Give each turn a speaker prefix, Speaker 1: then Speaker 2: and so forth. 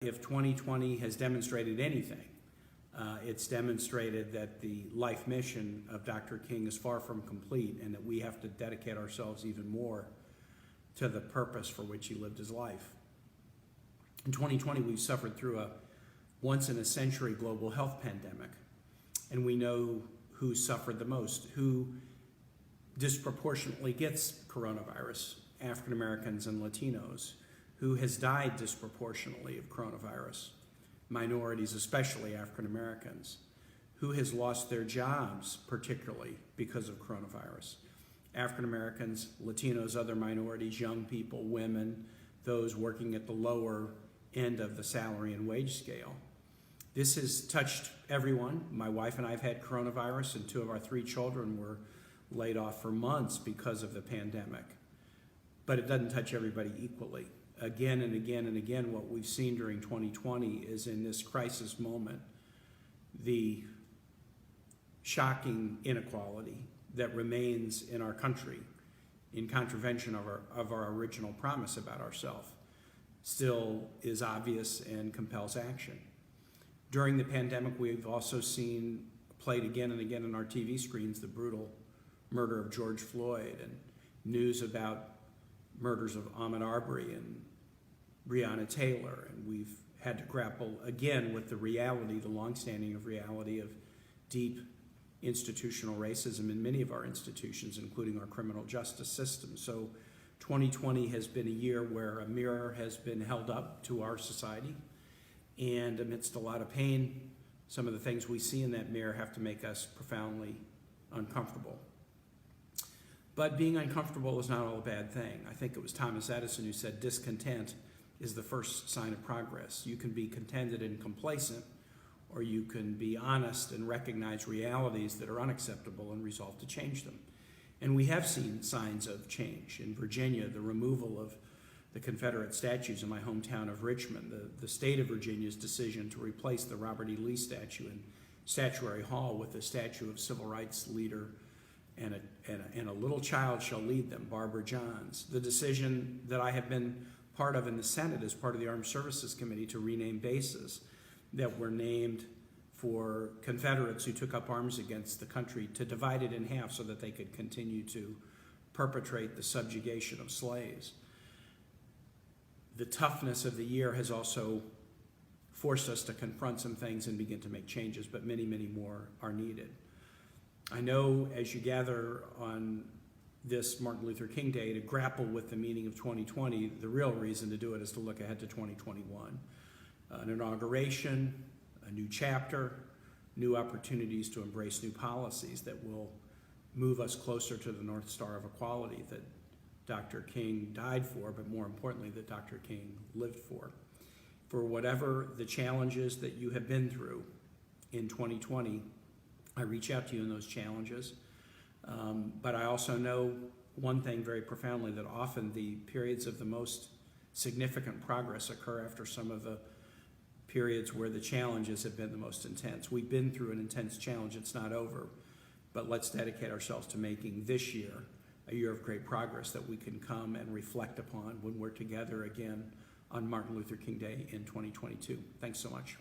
Speaker 1: If 2020 has demonstrated anything, it's demonstrated that the life mission of Dr. King is far from complete, and that we have to dedicate ourselves even more to the purpose for which he lived his life. In 2020, we've suffered through a once-in-a-century global health pandemic, and we know who suffered the most, who disproportionately gets coronavirus: African Americans and Latinos. Who has died disproportionately of coronavirus? Minorities, especially African Americans. Who has lost their jobs, particularly because of coronavirus? African Americans, Latinos, other minorities, young people, women, those working at the lower end of the salary and wage scale. This has touched everyone. My wife and I have had coronavirus, and 2 of our 3 children were laid off for months because of the pandemic. But it doesn't touch everybody equally. Again and again and again, what we've seen during 2020 is, in this crisis moment, the shocking inequality that remains in our country, in contravention of our original promise about ourselves, still is obvious and compels action. During the pandemic, we've also seen played again and again on our TV screens the brutal murder of George Floyd, and news about murders of Ahmaud Arbery and Breonna Taylor, and we've had to grapple again with the reality, the longstanding reality of deep institutional racism in many of our institutions, including our criminal justice system. So 2020 has been a year where a mirror has been held up to our society, and amidst a lot of pain, some of the things we see in that mirror have to make us profoundly uncomfortable. But being uncomfortable is not all a bad thing. I think it was Thomas Edison who said discontent is the first sign of progress. You can be contented and complacent, or you can be honest and recognize realities that are unacceptable and resolve to change them. And we have seen signs of change. In Virginia, the removal of the Confederate statues in my hometown of Richmond, the state of Virginia's decision to replace the Robert E. Lee statue in Statuary Hall with a statue of civil rights leader and a little child shall lead them, Barbara Johns. The decision that I have been part of in the Senate as part of the Armed Services Committee to rename bases that were named for Confederates who took up arms against the country, to divide it in half so that they could continue to perpetrate the subjugation of slaves. The toughness of the year has also forced us to confront some things and begin to make changes, but many, many more are needed. I know as you gather on this Martin Luther King Day to grapple with the meaning of 2020, the real reason to do it is to look ahead to 2021. An inauguration, a new chapter, new opportunities to embrace new policies that will move us closer to the North Star of equality that Dr. King died for, but more importantly, that Dr. King lived for. For whatever the challenges that you have been through in 2020, I reach out to you in those challenges. But I also know one thing very profoundly, that often the periods of the most significant progress occur after some of the periods where the challenges have been the most intense. We've been through an intense challenge. It's not over. But let's dedicate ourselves to making this year a year of great progress that we can come and reflect upon when we're together again on Martin Luther King Day in 2022. Thanks so much.